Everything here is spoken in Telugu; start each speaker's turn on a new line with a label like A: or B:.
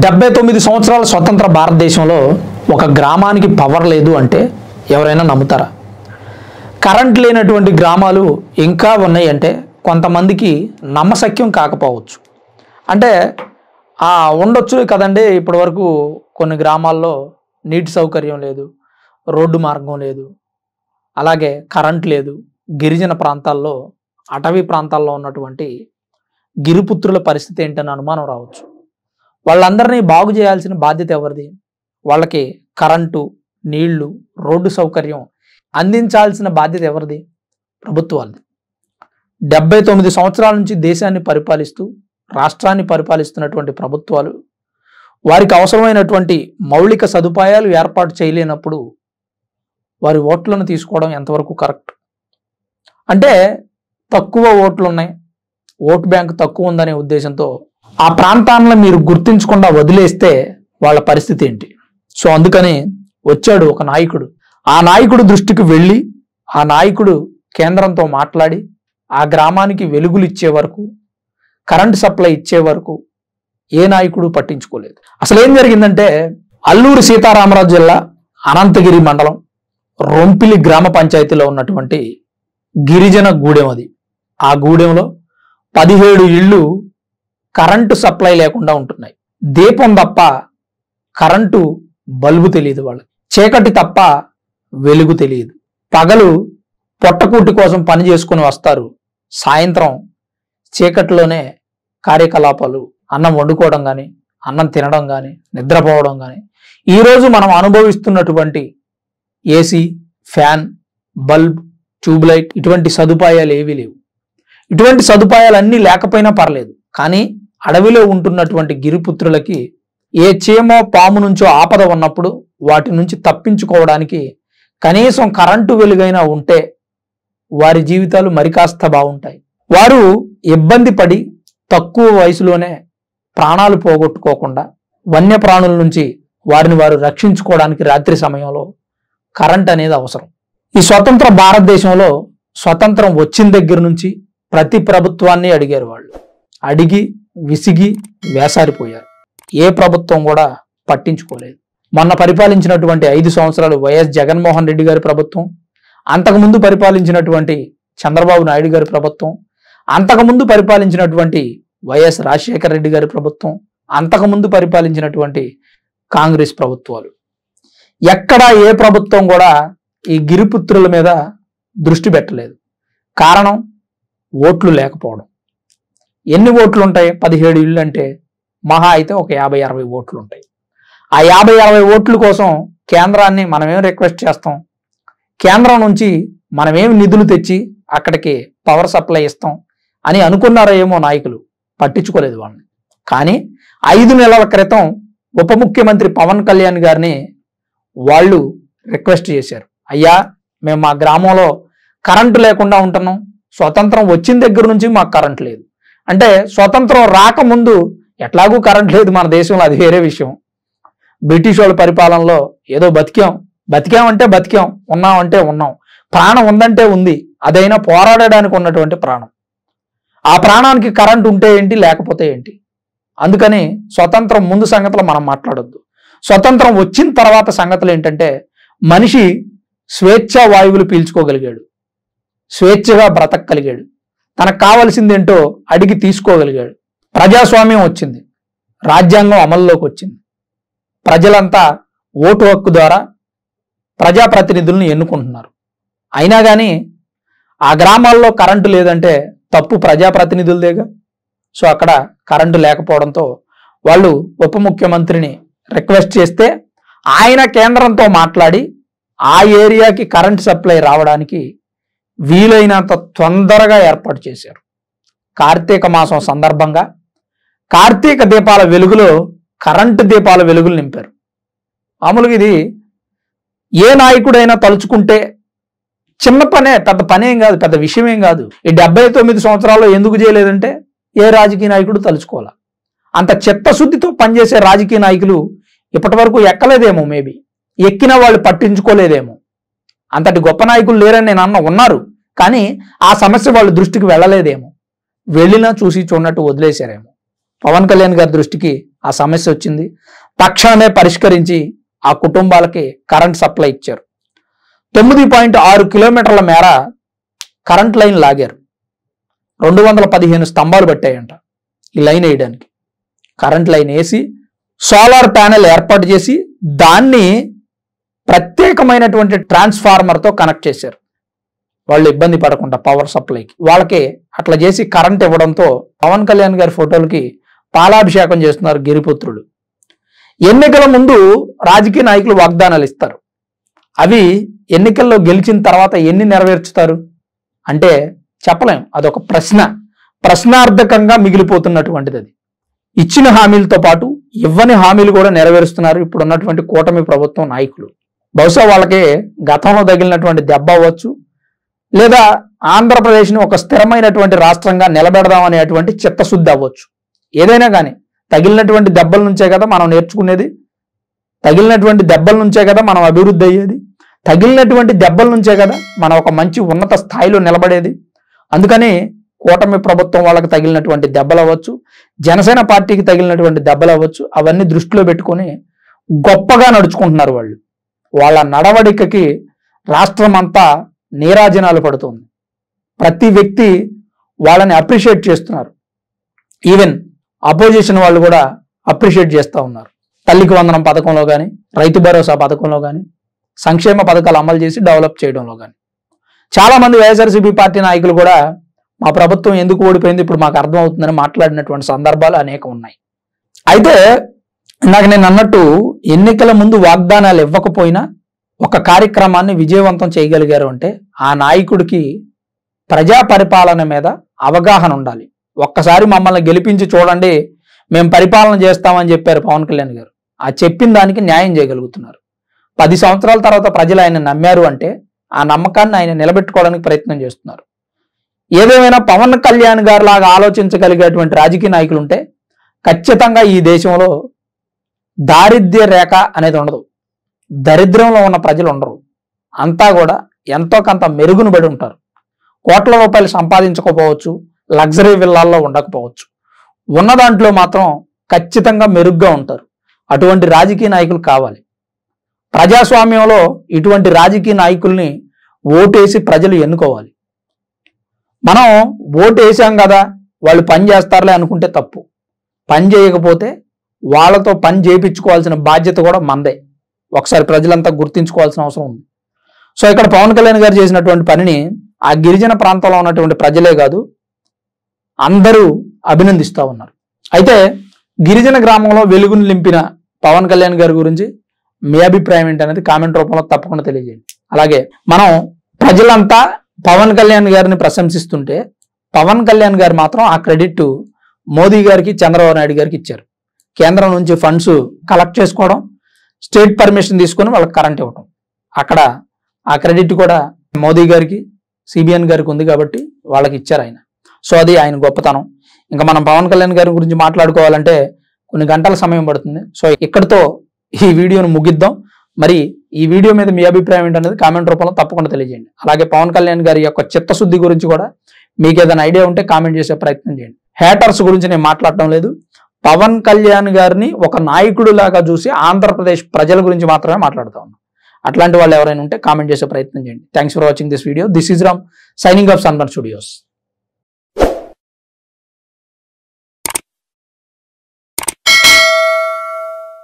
A: 79 సంవత్సరాల స్వతంత్ర భారతదేశంలో ఒక గ్రామానికి పవర్ లేదు అంటే ఎవరైనా నమ్ముతారా? కరెంట్ లేనటువంటి గ్రామాలు ఇంకా ఉన్నాయి అంటే కొంతమందికి నమ్మశక్యం కాకపోవచ్చు. అంటే ఉండొచ్చు కదండి. ఇప్పటి వరకు కొన్ని గ్రామాల్లో నీటి సౌకర్యం లేదు, రోడ్డు మార్గం లేదు, అలాగే కరెంట్ లేదు. గిరిజన ప్రాంతాల్లో, అటవీ ప్రాంతాల్లో ఉన్నటువంటి గిరిపుత్రుల పరిస్థితి ఏంటని అనుమానం రావచ్చు. వాళ్ళందరినీ బాగు చేయాల్సిన బాధ్యత ఎవరిది? వాళ్ళకి కరెంటు, నీళ్లు, రోడ్డు సౌకర్యం అందించాల్సిన బాధ్యత ఎవరిది? ప్రభుత్వాలది. 79 సంవత్సరాల నుంచి దేశాన్ని పరిపాలిస్తూ, రాష్ట్రాన్ని పరిపాలిస్తున్నటువంటి ప్రభుత్వాలు వారికి అవసరమైనటువంటి మౌలిక సదుపాయాలు ఏర్పాటు చేయలేనప్పుడు వారి ఓట్లను తీసుకోవడం ఎంతవరకు కరెక్ట్? అంటే తక్కువ ఓట్లు ఉన్నాయి, ఓటు బ్యాంక్ తక్కువ ఉందనే ఉద్దేశంతో ఆ ప్రాంతాలను మీరు గుర్తించకుండా వదిలేస్తే వాళ్ళ పరిస్థితి ఏంటి? సో అందుకని వచ్చాడు ఒక నాయకుడు. ఆ నాయకుడు దృష్టికి వెళ్ళి ఆ నాయకుడు కేంద్రంతో మాట్లాడి ఆ గ్రామానికి వెలుగులు ఇచ్చే వరకు, కరెంట్ సప్లై ఇచ్చే వరకు ఏ నాయకుడు పట్టించుకోలేదు. అసలు ఏం జరిగిందంటే, అల్లూరి సీతారామరాజు జిల్లా అనంతగిరి మండలం రొంపిలి గ్రామ పంచాయతీలో ఉన్నటువంటి గిరిజన గూడెం అది. ఆ గూడెంలో 17 ఇళ్ళు కరెంటు సప్లై లేకుండా ఉంటున్నాయి. దీపం తప్ప కరెంటు బల్బు తెలియదు వాళ్ళకి, చీకటి తప్ప వెలుగు తెలియదు. పగలు పొట్టకూటి కోసం పని చేసుకుని వస్తారు, సాయంత్రం చీకటిలోనే కార్యకలాపాలు, అన్నం వండుకోవడం కానీ, అన్నం తినడం కానీ, నిద్రపోవడం కానీ. ఈరోజు మనం అనుభవిస్తున్నటువంటి ఏసీ, ఫ్యాన్, బల్బ్, ట్యూబ్లైట్ ఇటువంటి సదుపాయాలు ఏవీ లేవు. ఇటువంటి సదుపాయాలన్నీ లేకపోయినా పర్లేదు, కానీ అడవిలో ఉంటున్నటువంటి గిరిపుత్రులకి ఏ చీమో పాము నుంచో ఆపద ఉన్నప్పుడు వాటి నుంచి తప్పించుకోవడానికి కనీసం కరెంటు వెలుగైనా ఉంటే వారి జీవితాలు మరికాస్త బాగుంటాయి. వారు ఇబ్బంది పడి తక్కువ వయసులోనే ప్రాణాలు పోగొట్టుకోకుండా వన్యప్రాణుల నుంచి వారిని వారు రక్షించుకోవడానికి రాత్రి సమయంలో కరెంట్ అనేది అవసరం. ఈ స్వతంత్ర భారతదేశంలో స్వతంత్రం వచ్చిన దగ్గర నుంచి ప్రతి ప్రభుత్వాన్ని అడిగారు వాళ్ళు. అడిగి విసిగి వేసారిపోయారు. ఏ ప్రభుత్వం కూడా పట్టించుకోలేదు. మొన్న పరిపాలించినటువంటి 5 సంవత్సరాలు వైఎస్ జగన్మోహన్ రెడ్డి గారి ప్రభుత్వం, అంతకుముందు పరిపాలించినటువంటి చంద్రబాబు నాయుడు గారి ప్రభుత్వం, అంతకుముందు పరిపాలించినటువంటి వైఎస్ రాజశేఖర రెడ్డి గారి ప్రభుత్వం, అంతకుముందు పరిపాలించినటువంటి కాంగ్రెస్ ప్రభుత్వాలు, ఎక్కడా ఏ ప్రభుత్వం కూడా ఈ గిరిపుత్రుల మీద దృష్టి పెట్టలేదు. కారణం ఓట్లు లేకపోవడం. ఎన్ని ఓట్లు ఉంటాయి? 17 ఇళ్ళు అంటే మహా అయితే ఒక 50-60 ఓట్లు ఉంటాయి. ఆ 50-60 ఓట్ల కోసం కేంద్రాన్ని మనమేం రిక్వెస్ట్ చేస్తాం? కేంద్రం నుంచి మనమేం నిధులు తెచ్చి అక్కడికి పవర్ సప్లై ఇస్తాం అని అనుకున్నారో ఏమో నాయకులు. పట్టించుకోలేదు వాళ్ళని. కానీ 5 నెలల క్రితం ఉప ముఖ్యమంత్రి పవన్ కళ్యాణ్ గారిని వాళ్ళు రిక్వెస్ట్ చేశారు. అయ్యా, మేము మా గ్రామంలో కరెంటు లేకుండా ఉంటున్నాం, స్వతంత్రం వచ్చిన దగ్గర నుంచి మాకు కరెంట్ లేదు. అంటే స్వతంత్రం రాకముందు ఎట్లాగూ కరెంట్ లేదు మన దేశంలో, అది వేరే విషయం. బ్రిటిష్ వాళ్ళ పరిపాలనలో ఏదో బతికామంటే బతికాం, ఉన్నామంటే ఉన్నాం, ప్రాణం ఉందంటే ఉంది. అదైనా పోరాడడానికి ఉన్నటువంటి ప్రాణం. ఆ ప్రాణానికి కరెంట్ ఉంటే ఏంటి, లేకపోతే ఏంటి? అందుకని స్వతంత్రం ముందు సంగతులు మనం మాట్లాడొద్దు. స్వతంత్రం వచ్చిన తర్వాత సంగతులు ఏంటంటే, మనిషి స్వేచ్ఛా వాయువులు పీల్చుకోగలిగాడు, స్వేచ్ఛగా బ్రతకగలిగాడు, తనకు కావలసిందేంటో అడిగి తీసుకోగలిగాడు. ప్రజాస్వామ్యం వచ్చింది, రాజ్యాంగం అమల్లోకి వచ్చింది. ప్రజలంతా ఓటు హక్కు ద్వారా ప్రజాప్రతినిధులను ఎన్నుకుంటున్నారు. అయినా కానీ ఆ గ్రామాల్లో కరెంటు లేదంటే తప్పు ప్రజాప్రతినిధులదేగా. సో అక్కడ కరెంటు లేకపోవడంతో వాళ్ళు ఉప ముఖ్యమంత్రిని రిక్వెస్ట్ చేస్తే ఆయన కేంద్రంతో మాట్లాడి ఆ ఏరియాకి కరెంట్ సప్లై రావడానికి వీలైనంత తొందరగా ఏర్పాటు చేశారు. కార్తీక మాసం సందర్భంగా కార్తీక దీపాల వెలుగులో కరెంటు దీపాల వెలుగులు నింపారు. మామూలుగా ఇది ఏ నాయకుడైనా తలుచుకుంటే చిన్న పనే, పెద్ద పనేం కాదు, పెద్ద విషయమేం కాదు. ఈ 79 సంవత్సరాల్లో ఎందుకు చేయలేదంటే ఏ రాజకీయ నాయకుడు తలుచుకోవాలా. అంత చిత్తశుద్ధితో పనిచేసే రాజకీయ నాయకులు ఇప్పటి వరకు ఎక్కలేదేమో, మేబీ ఎక్కిన వాళ్ళు పట్టించుకోలేదేమో. అంతటి గొప్ప నాయకులు లేరని నేను ఉన్నారు, కానీ ఆ సమస్య వాళ్ళ దృష్టికి వెళ్ళలేదేమో. వెళ్ళినా చూసి చూడనట్టు వదిలేశారేమో. పవన్ కళ్యాణ్ గారి దృష్టికి ఆ సమస్య వచ్చింది. తక్షణమే పరిష్కరించి ఆ కుటుంబాలకి కరెంట్ సప్లై ఇచ్చారు. 9.6 కిలోమీటర్ల మేర కరెంట్ లైన్ లాగారు. 215 స్తంభాలు పట్టాయంట ఈ లైన్ వేయడానికి. కరెంట్ లైన్ వేసి సోలార్ ప్యానెల్ ఏర్పాటు చేసి దాన్ని ప్రత్యేకమైనటువంటి ట్రాన్స్ఫార్మర్తో కనెక్ట్ చేశారు. వాళ్ళు ఇబ్బంది పడకుండా పవర్ సప్లైకి. వాళ్ళకి అట్లా చేసి కరెంట్ ఇవ్వడంతో పవన్ కళ్యాణ్ గారి ఫోటోలకి పాలాభిషేకం చేస్తున్నారు గిరిపుత్రులు. ఎన్నికల ముందు రాజకీయ నాయకులు వాగ్దానాలు ఇస్తారు. అవి ఎన్నికల్లో గెలిచిన తర్వాత ఎన్ని నెరవేర్చుతారు అంటే చెప్పలేం. అదొక ప్రశ్నార్థకంగా మిగిలిపోతున్నటువంటిది. అది ఇచ్చిన హామీలతో పాటు ఇవ్వని హామీలు కూడా నెరవేరుస్తున్నారు ఇప్పుడున్నటువంటి కూటమి ప్రభుత్వం నాయకులు. బహుశా వాళ్ళకి గతంలో తగిలినటువంటి దెబ్బ అవ్వచ్చు, లేదా ఆంధ్రప్రదేశ్ని ఒక స్థిరమైనటువంటి రాష్ట్రంగా నిలబెడదామనేటువంటి చిత్తశుద్ధి అవ్వచ్చు. ఏదైనా కానీ తగిలినటువంటి దెబ్బల నుంచే కదా మనం నేర్చుకునేది, తగిలినటువంటి దెబ్బల నుంచే కదా మనం అభివృద్ధి అయ్యేది, తగిలినటువంటి దెబ్బల నుంచే కదా మనం ఒక మంచి ఉన్నత స్థాయిలో నిలబడేది. అందుకని కూటమి ప్రభుత్వం వాళ్ళకి తగిలినటువంటి దెబ్బలు అవ్వచ్చు, జనసేన పార్టీకి తగిలినటువంటి దెబ్బలు అవ్వచ్చు, అవన్నీ దృష్టిలో పెట్టుకొని గొప్పగా నడుచుకుంటున్నారు వాళ్ళు. వాళ్ళ నడవడికకి రాష్ట్రం అంతా నీరాజనాలు పడుతుంది. ప్రతి వ్యక్తి వాళ్ళని అప్రిషియేట్ చేస్తున్నారు. ఈవెన్ అపోజిషన్ వాళ్ళు కూడా అప్రిషియేట్ చేస్తూ ఉన్నారు. తల్లికి వందనం పథకంలో కానీ, రైతు భరోసా పథకంలో కానీ, సంక్షేమ పథకాలు అమలు చేసి డెవలప్ చేయడంలో కానీ. చాలామంది వైఎస్ఆర్సీపీ పార్టీ నాయకులు కూడా మా ప్రభుత్వం ఎందుకు ఓడిపోయింది ఇప్పుడు మాకు అర్థం అవుతుందని మాట్లాడినటువంటి సందర్భాలు అనేకం ఉన్నాయి. అయితే ఇందాక నేను అన్నట్టు ఎన్నికల ముందు వాగ్దానాలు ఇవ్వకపోయినా ఒక కార్యక్రమాన్ని విజయవంతం చేయగలిగారు అంటే ఆ నాయకుడికి ప్రజా పరిపాలన మీద అవగాహన ఉండాలి. ఒక్కసారి మమ్మల్ని గెలిపించి చూడండి, మేము పరిపాలన చేస్తామని చెప్పారు పవన్ కళ్యాణ్ గారు. ఆ చెప్పిన దానికి న్యాయం చేయగలుగుతున్నారు. 10 సంవత్సరాల తర్వాత ప్రజలు ఆయన నమ్మారు అంటే ఆ నమ్మకాన్ని ఆయన నిలబెట్టుకోవడానికి ప్రయత్నం చేస్తున్నారు. ఏదేమైనా పవన్ కళ్యాణ్ గారు లాగా ఆలోచించగలిగేటువంటి రాజకీయ నాయకులు ఉంటే ఖచ్చితంగా ఈ దేశంలో దారిద్ర్య రేఖ అనేది ఉండదు, దరిద్రంలో ఉన్న ప్రజలు ఉండరు. అంతా కూడా ఎంతో కొంత మెరుగును పడి ఉంటారు. కోట్ల రూపాయలు సంపాదించకపోవచ్చు, లగ్జరీ విల్లాల్లో ఉండకపోవచ్చు, ఉన్న దాంట్లో మాత్రం ఖచ్చితంగా మెరుగ్గా ఉంటారు. అటువంటి రాజకీయ నాయకులు కావాలి. ప్రజాస్వామ్యంలో ఇటువంటి రాజకీయ నాయకుల్ని ఓటేసి ప్రజలు ఎన్నుకోవాలి. మనం ఓటు వేసాం కదా వాళ్ళు పని చేస్తారులే అనుకుంటే తప్పు. పని చేయకపోతే వాళ్ళతో పని చేయించుకోవాల్సిన బాధ్యత కూడా మనదే. ఒకసారి ప్రజలంతా గుర్తించుకోవాల్సిన అవసరం ఉంది. సో ఇక్కడ పవన్ కళ్యాణ్ గారు చేసినటువంటి పనిని ఆ గిరిజన ప్రాంతంలో ఉన్నటువంటి ప్రజలే కాదు అందరూ అభినందిస్తూ ఉన్నారు. అయితే గిరిజన గ్రామంలో వెలుగును నింపిన పవన్ కళ్యాణ్ గారి గురించి మీ అభిప్రాయం ఏంటనేది కామెంట్ రూపంలో తప్పకుండా తెలియజేయండి. అలాగే మనం ప్రజలంతా పవన్ కళ్యాణ్ గారిని ప్రశంసిస్తుంటే పవన్ కళ్యాణ్ గారు మాత్రం ఆ క్రెడిట్ మోదీ గారికి, చంద్రబాబు నాయుడు గారికి ఇచ్చారు. కేంద్రం నుంచి ఫండ్స్ కలెక్ట్ చేసుకోవడం, స్టేట్ పర్మిషన్ తీసుకొని వాళ్ళకి కరెంట్ ఇవ్వడం, అక్కడ ఆ క్రెడిట్ కూడా మోదీ గారికి, సిబిఎన్ గారికి ఉంది కాబట్టి వాళ్ళకి ఇచ్చారు ఆయన. సో అది ఆయన గొప్పతనం. ఇంకా మనం పవన్ కళ్యాణ్ గారి గురించి మాట్లాడుకోవాలంటే కొన్ని గంటల సమయం పడుతుంది. సో ఇక్కడితో ఈ వీడియోను ముగిద్దాం. మరి ఈ వీడియో మీద మీ అభిప్రాయం ఏంటనేది కామెంట్ రూపంలో తప్పకుండా తెలియజేయండి. అలాగే పవన్ కళ్యాణ్ గారి యొక్క చిత్తశుద్ధి గురించి కూడా మీకు ఏదైనా ఐడియా ఉంటే కామెంట్ చేసే ప్రయత్నం చేయండి. హేటర్స్ గురించి నేను మాట్లాడటం లేదు. పవన్ కళ్యాణ్ గారిని ఒక నాయకుడు లాగా చూసి ఆంధ్రప్రదేశ్ ప్రజల గురించి మాత్రమే మాట్లాడుతూ ఉన్నాం. అట్లాంటి వాళ్ళు ఎవరైనా ఉంటే కామెంట్ చేసే ప్రయత్నం చేయండి. Thanks for watching this video. This is Ram signing off sunburn studios.